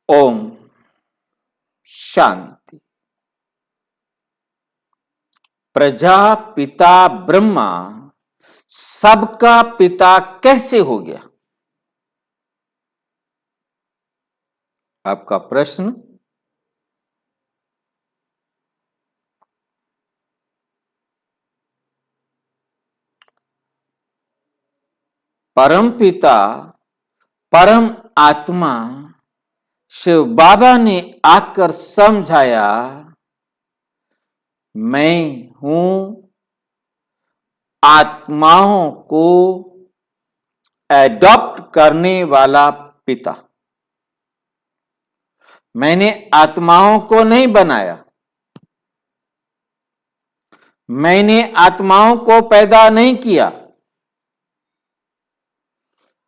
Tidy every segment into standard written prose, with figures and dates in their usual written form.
ओम शांति। प्रजापिता ब्रह्मा सबका पिता कैसे हो गया? आपका प्रश्न। परम पिता परम आत्मा शिव बाबा ने आकर समझाया, मैं हूं आत्माओं को एडॉप्ट करने वाला पिता। मैंने आत्माओं को नहीं बनाया, मैंने आत्माओं को पैदा नहीं किया,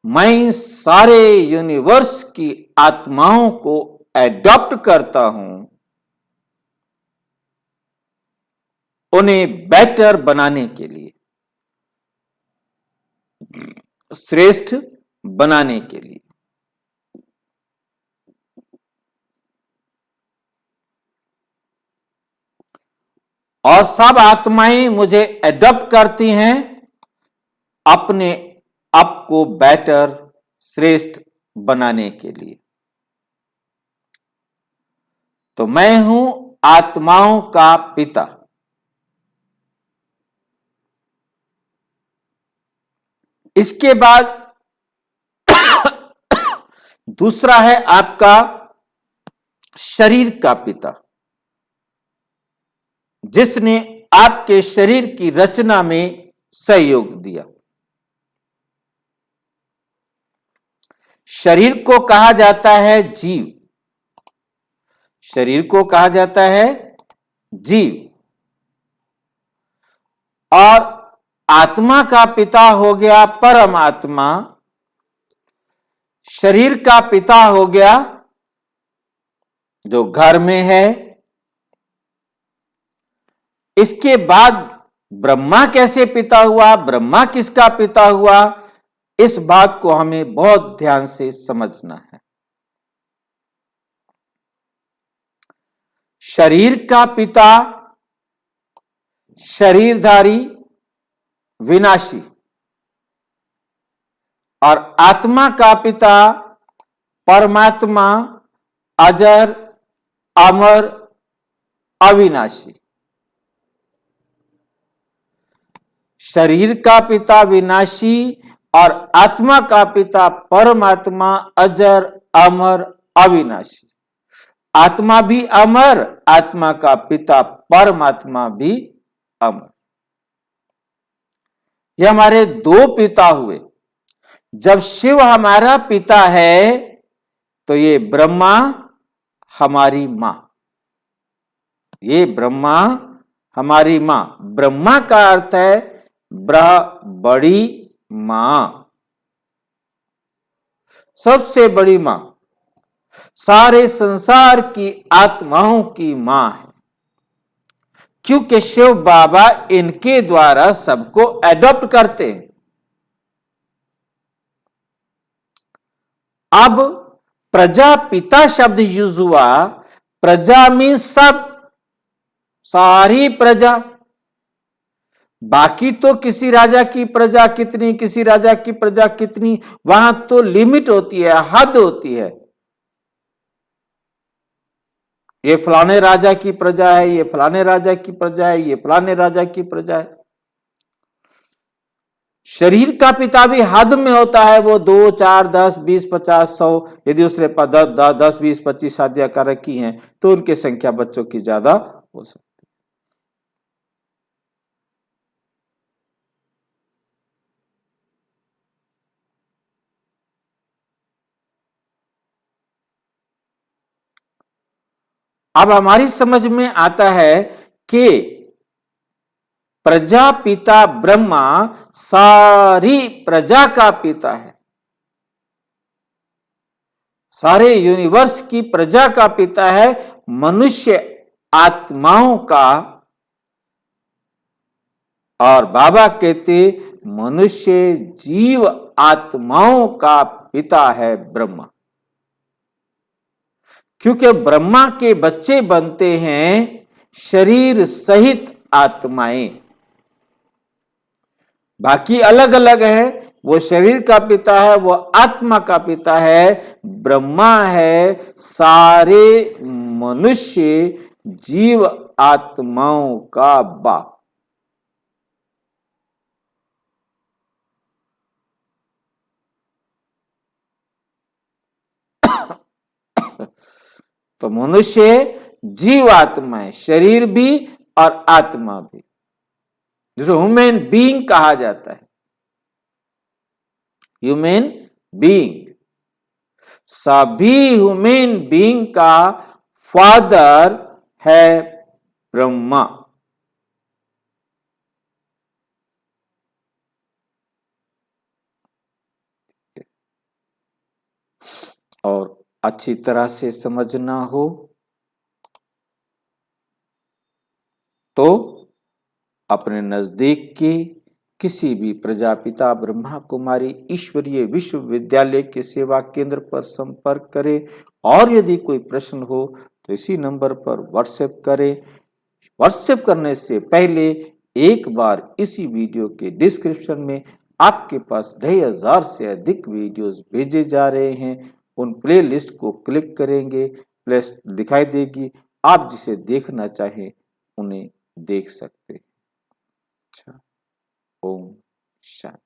मैं सारे यूनिवर्स की आत्माओं को एडॉप्ट करता हूं, उन्हें बेटर बनाने के लिए, श्रेष्ठ बनाने के लिए। और सब आत्माएं मुझे एडॉप्ट करती हैं अपने आप को बेटर, श्रेष्ठ बनाने के लिए। तो मैं हूं आत्माओं का पिता। इसके बाद दूसरा है आपका शरीर का पिता, जिसने आपके शरीर की रचना में सहयोग दिया। शरीर को कहा जाता है जीव, शरीर को कहा जाता है जीव। और आत्मा का पिता हो गया परमात्मा, शरीर का पिता हो गया जो घर में है। इसके बाद ब्रह्मा कैसे पिता हुआ, ब्रह्मा किसका पिता हुआ, इस बात को हमें बहुत ध्यान से समझना है। शरीर का पिता शरीरधारी विनाशी, और आत्मा का पिता परमात्मा अजर अमर अविनाशी। शरीर का पिता विनाशी और आत्मा का पिता परमात्मा अजर अमर अविनाशी। आत्मा भी अमर, आत्मा का पिता परमात्मा भी अमर। ये हमारे दो पिता हुए। जब शिव हमारा पिता है तो ये ब्रह्मा हमारी मां, ये ब्रह्मा हमारी मां। ब्रह्मा का अर्थ है बड़ी मां, सबसे बड़ी मां, सारे संसार की आत्माओं की मां है। क्योंकि शिव बाबा इनके द्वारा सबको एडॉप्ट करते हैं। अब प्रजापिता शब्द यूज हुआ। प्रजा मीन सब, सारी प्रजा। बाकी तो किसी राजा की प्रजा कितनी, किसी राजा की प्रजा कितनी, वहां तो लिमिट होती है, हद होती है। ये फलाने राजा की प्रजा है, ये फलाने राजा की प्रजा है, ये फलाने राजा की प्रजा है। शरीर का पिता भी हद में होता है। वो 2, 4, 10, 20, 50, 100, यदि उसने 10, 20, 25 शादियां कर रखी हैं तो उनकी संख्या बच्चों की ज्यादा हो सकती है। अब हमारी समझ में आता है कि प्रजापिता ब्रह्मा सारी प्रजा का पिता है, सारे यूनिवर्स की प्रजा का पिता है, मनुष्य आत्माओं का। और बाबा कहते मनुष्य जीव आत्माओं का पिता है ब्रह्मा। क्योंकि ब्रह्मा के बच्चे बनते हैं शरीर सहित आत्माएं। बाकी अलग अलग है, वो शरीर का पिता है, वो आत्मा का पिता है, ब्रह्मा है सारे मनुष्य जीव आत्माओं का बाप। तो मनुष्य जीव आत्मा है, शरीर भी और आत्मा भी, जिसे ह्यूमन बीइंग कहा जाता है। ह्यूमन बीइंग, सभी ह्यूमन बीइंग का फादर है ब्रह्मा। और अच्छी तरह से समझना हो तो अपने नजदीक के किसी भी प्रजापिता ब्रह्मा कुमारी ईश्वरीय विश्वविद्यालय के सेवा केंद्र पर संपर्क करें। और यदि कोई प्रश्न हो तो इसी नंबर पर व्हाट्सएप करें। व्हाट्सएप करने से पहले एक बार इसी वीडियो के डिस्क्रिप्शन में आपके पास 2500 से अधिक वीडियोस भेजे जा रहे हैं, उन प्ले लिस्ट को क्लिक करेंगे, प्लेलिस्ट दिखाई देगी, आप जिसे देखना चाहें उन्हें देख सकते हैं। अच्छा, ओम शांति।